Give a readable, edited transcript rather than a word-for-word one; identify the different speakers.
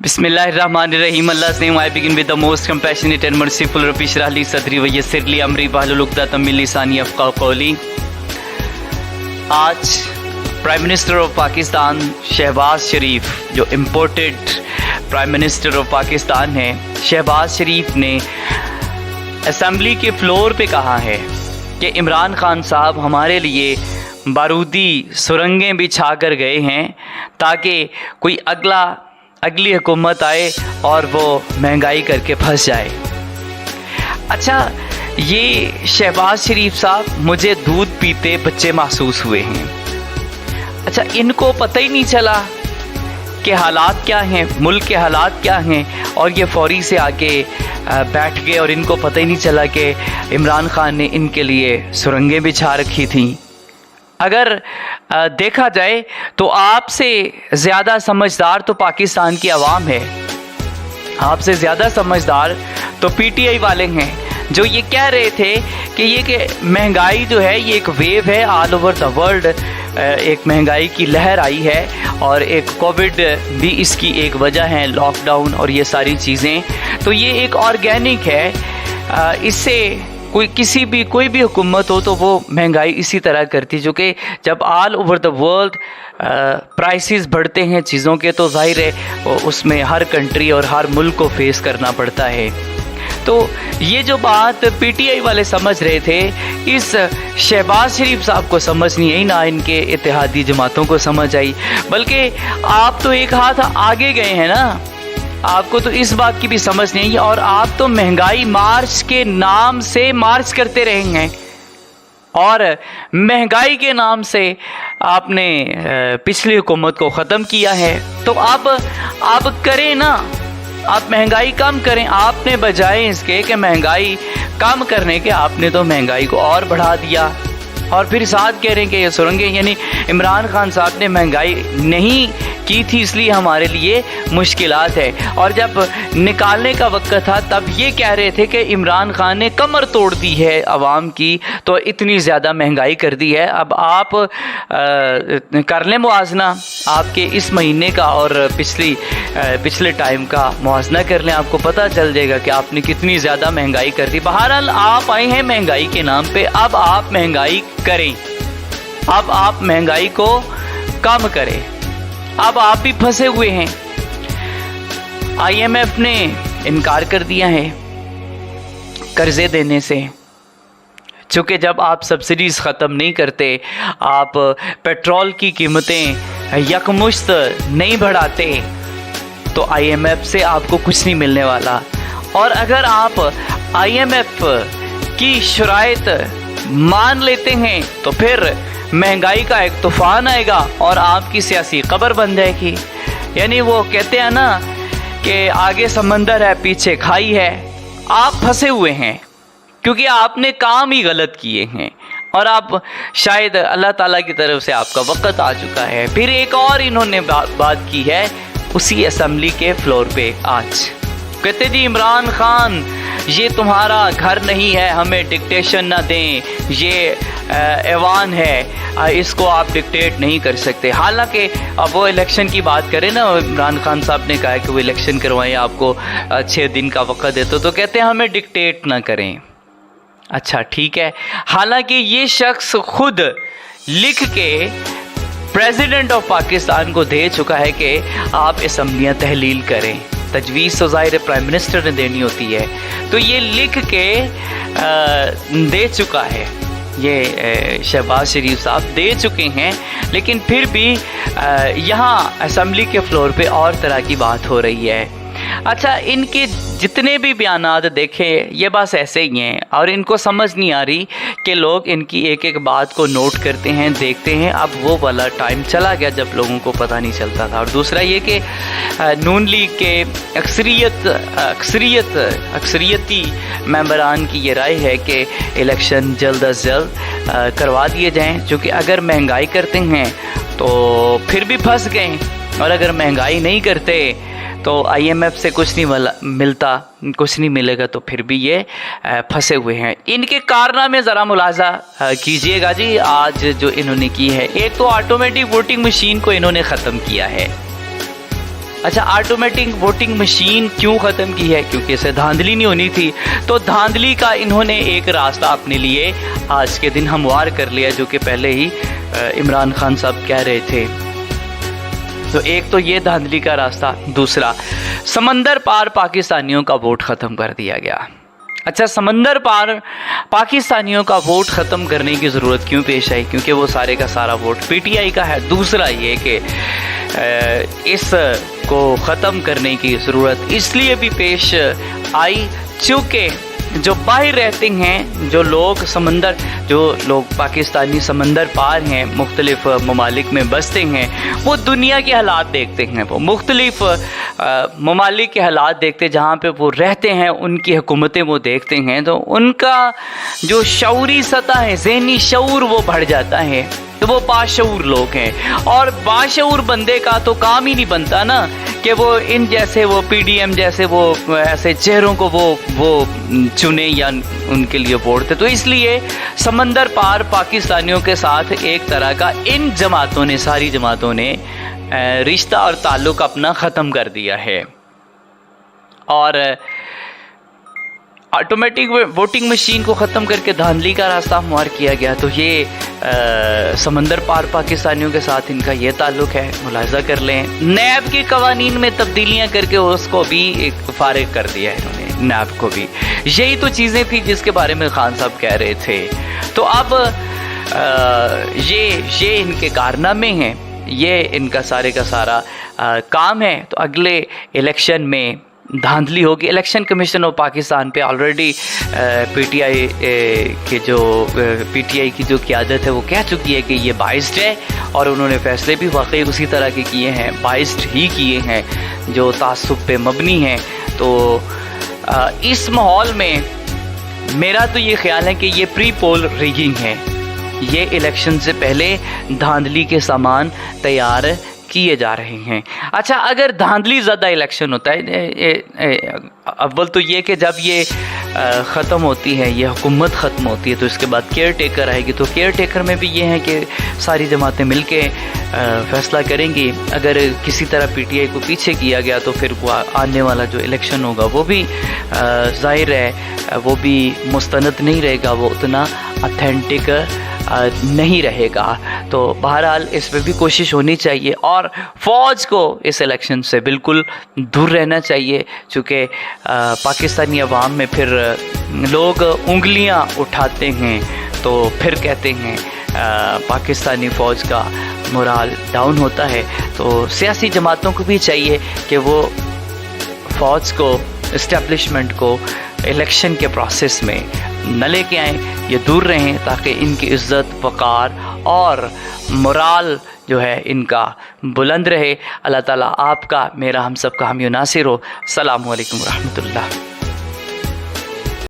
Speaker 1: Bismillahirrahmanirrahim. Allah's name I begin with the most compassionate and merciful. Rabbi shrah li sadri wa yassir li amri wahlul uqdatan min lisani yafqahu qawli. आज prime minister of Pakistan Shahbaz Sharif, जो imported prime minister of Pakistan है, शहबाज शरीफ ने assembly के floor पे कहा है कि इमरान खान साहब हमारे लिए बारूदी सुरंगें बिछा कर गए हैं ताकि कोई अगली हुकूमत आए और वो महंगाई करके फंस जाए। अच्छा, ये शहबाज शरीफ साहब मुझे दूध पीते बच्चे महसूस हुए हैं। अच्छा, इनको पता ही नहीं चला कि हालात क्या हैं, मुल्क के हालात क्या हैं, और ये फौरी से आके बैठ गए और इनको पता ही नहीं चला कि इमरान खान ने इनके लिए सुरंगें बिछा रखी थीं। अगर देखा जाए तो आपसे ज़्यादा समझदार तो पाकिस्तान की आवाम है, आपसे ज़्यादा समझदार तो पीटीआई वाले हैं, जो ये कह रहे थे कि महंगाई जो है ये एक वेव है, ऑल ओवर द वर्ल्ड एक महंगाई की लहर आई है और एक कोविड भी इसकी एक वजह है, लॉकडाउन और ये सारी चीज़ें। तो ये एक ऑर्गेनिक है, इससे कोई भी हुकूमत हो तो वो महंगाई इसी तरह करती, जो कि जब all over the world prices बढ़ते हैं चीज़ों के तो जाहिर है उसमें हर कंट्री और हर मुल्क को फेस करना पड़ता है। तो ये जो बात पीटीआई वाले समझ रहे थे, इस शहबाज शरीफ साहब को समझ नहीं आई, ना इनके इत्तेहादी जमातों को समझ आई, बल्कि आप तो एक हाथ आगे गए हैं ना, आपको तो इस बात की भी समझ नहीं है। और आप तो महंगाई मार्च के नाम से मार्च करते रहे हैं और महंगाई के नाम से आपने पिछली हुकूमत को ख़त्म किया है। तो आप करें ना, आप महंगाई कम करें। आपने बजाय इसके कि महंगाई कम करने के, आपने तो महंगाई को और बढ़ा दिया और फिर साथ कह रहे हैं कि ये सुरंगें, यानी इमरान खान साहब ने महंगाई नहीं की थी इसलिए हमारे लिए मुश्किलात है। और जब निकालने का वक्त था तब ये कह रहे थे कि इमरान खान ने कमर तोड़ दी है आवाम की, तो इतनी ज़्यादा महंगाई कर दी है। अब आप कर लें मुआवजना, आपके इस महीने का और पिछले टाइम का मुआवजना कर लें, आपको पता चल जाएगा कि आपने कितनी ज़्यादा महंगाई कर दी। बहरहाल आप आए हैं महंगाई के नाम पे, अब आप महंगाई करें, अब आप महंगाई को कम करें। अब आप भी फंसे हुए हैं। आईएमएफ ने इनकार कर दिया है कर्जे देने से, चूँकि जब आप सब्सिडीज़ ख़त्म नहीं करते, आप पेट्रोल की कीमतें यकमुश्त नहीं बढ़ाते, तो आईएमएफ से आपको कुछ नहीं मिलने वाला। और अगर आप आईएमएफ की शराइत मान लेते हैं तो फिर महंगाई का एक तूफान आएगा और आपकी सियासी कब्र बन जाएगी। यानी वो कहते हैं ना कि आगे समंदर है पीछे खाई है, आप फंसे हुए हैं क्योंकि आपने काम ही गलत किए हैं और आप शायद अल्लाह ताला की तरफ से आपका वक्त आ चुका है। फिर एक और इन्होंने बात की है उसी असेंबली के फ्लोर पे। आज कहते जी इमरान खान ये तुम्हारा घर नहीं है, हमें डिक्टेशन ना दें, ये ऐवान है, इसको आप डिक्टेट नहीं कर सकते। हालांकि अब वो इलेक्शन की बात करें ना, इमरान खान साहब ने कहा कि वो इलेक्शन करवाएं, आपको 6 दिन का वक्त दे, तो कहते हैं हमें डिक्टेट ना करें। अच्छा ठीक है, हालांकि ये शख्स खुद लिख के प्रेसिडेंट ऑफ पाकिस्तान को दे चुका है कि आप असम्बलियाँ तहलील करें। तजवीज़ तो ज़ाहिर प्राइम मिनिस्टर ने देनी होती है, तो ये लिख के दे चुका है, ये शहबाज शरीफ साहब दे चुके हैं। लेकिन फिर भी यहाँ असेंबली के फ्लोर पे और तरह की बात हो रही है। अच्छा, इनके जितने भी बयानात देखें ये बस ऐसे ही हैं और इनको समझ नहीं आ रही कि लोग इनकी एक एक बात को नोट करते हैं, देखते हैं। अब वो वाला टाइम चला गया जब लोगों को पता नहीं चलता था। और दूसरा ये कि नून लीग के अक्सरियती मेंबरान की ये राय है कि इलेक्शन जल्द अज जल्द करवा दिए जाएँ, क्योंकि अगर महंगाई करते हैं तो फिर भी फंस गए, और अगर महंगाई नहीं करते तो आईएमएफ से कुछ नहीं मिलता, कुछ नहीं मिलेगा, तो फिर भी ये फंसे हुए हैं। इनके कारनामे ज़रा मुलाजा कीजिएगा जी। आज जो इन्होंने की है, एक तो ऑटोमेटिक वोटिंग मशीन को इन्होंने ख़त्म किया है, अच्छा, ऑटोमेटिक वोटिंग मशीन क्यों ख़त्म की है? क्योंकि इसे धांधली नहीं होनी थी। तो धांधली का इन्होंने एक रास्ता अपने लिए आज के दिन हमवार कर लिया, जो कि पहले ही इमरान खान साहब कह रहे थे। तो एक तो ये धांधली का रास्ता, दूसरा समंदर पार पाकिस्तानियों का वोट ख़त्म कर दिया गया। अच्छा, समंदर पार पाकिस्तानियों का वोट ख़त्म करने की ज़रूरत क्यों पेश आई? क्योंकि वो सारे का सारा वोट पीटीआई का है। दूसरा ये कि इस को ख़त्म करने की ज़रूरत इसलिए भी पेश आई चूँकि जो बाहर रहते हैं, जो लोग पाकिस्तानी समंदर पार हैं, मुख्तलिफ ममालिक में बसते हैं, वो दुनिया के हालात देखते हैं, वो मुख्तलिफ ममालिक के हालात देखते, जहाँ पे वो रहते हैं उनकी हुकूमतें वो देखते हैं, तो उनका जो शऊरी सतह है, ज़हनी शऊर वो बढ़ जाता है। तो वो बाशऊर लोग हैं, और बाशऊर बंदे का तो काम ही नहीं बनता ना कि वो इन जैसे वो पीडीएम जैसे वो ऐसे चेहरों को वो चुने या उनके लिए वोट दे। तो इसलिए समंदर पार पाकिस्तानियों के साथ एक तरह का इन जमातों ने, सारी जमातों ने रिश्ता और ताल्लुक़ अपना ख़त्म कर दिया है, और ऑटोमेटिक वोटिंग मशीन को ख़त्म करके धांधली का रास्ता हमवार किया गया। तो ये समंदर पार पाकिस्तानियों के साथ इनका ये ताल्लुक़ है। मुलाहिज़ा कर लें, नैब के कवानीन में तब्दीलियाँ करके उसको भी एक फारिग कर दिया है इन्होंने, नैब को भी। यही तो चीज़ें थी जिसके बारे में खान साहब कह रहे थे। तो अब ये इनके कारनामे हैं, ये इनका सारे का सारा काम है। तो अगले इलेक्शन में धांधली होगी। इलेक्शन कमीशन ऑफ पाकिस्तान पे ऑलरेडी पीटीआई की जो क़यादत है वो कह चुकी है कि ये बाइस्ड है, और उन्होंने फ़ैसले भी वाकई उसी तरह के किए हैं, बाइस्ड ही किए हैं, जो तासुब पे मबनी हैं। तो इस माहौल में मेरा तो ये ख्याल है कि ये प्री पोल रिगिंग है, ये इलेक्शन से पहले धांधली के सामान तैयार किए जा रहे हैं। अच्छा, अगर धांधली ज़्यादा इलेक्शन होता है, अव्वल तो ये कि जब ये ख़त्म होती है, ये हुकूमत ख़त्म होती है, तो इसके बाद केयर टेकर आएगी। तो केयर टेकर में भी ये है कि सारी जमातें मिल के फ़ैसला करेंगी। अगर किसी तरह पीटीआई को पीछे किया गया तो फिर वो आने वाला जो इलेक्शन होगा वो भी ज़ाहिर है वो भी मुस्तनद नहीं रहेगा, वो उतना ऑथेंटिक नहीं रहेगा। तो बहरहाल इस पर भी कोशिश होनी चाहिए, और फ़ौज को इस इलेक्शन से बिल्कुल दूर रहना चाहिए, चूँकि पाकिस्तानी अवाम में फिर लोग उंगलियां उठाते हैं, तो फिर कहते हैं पाकिस्तानी फ़ौज का मोराल डाउन होता है। तो सियासी जमातों को भी चाहिए कि वो फ़ौज को, इस्टेब्लिशमेंट को इलेक्शन के प्रोसेस में न लेके आएँ, ये दूर रहें, ताकि इनकी इज़्ज़त, वक़ार और मोराल जो है इनका बुलंद रहे। अल्लाह ताला आपका, मेरा, हम सब का हामी नासिर हो। अस्सलामु अलैकुम रहमतुल्लाह।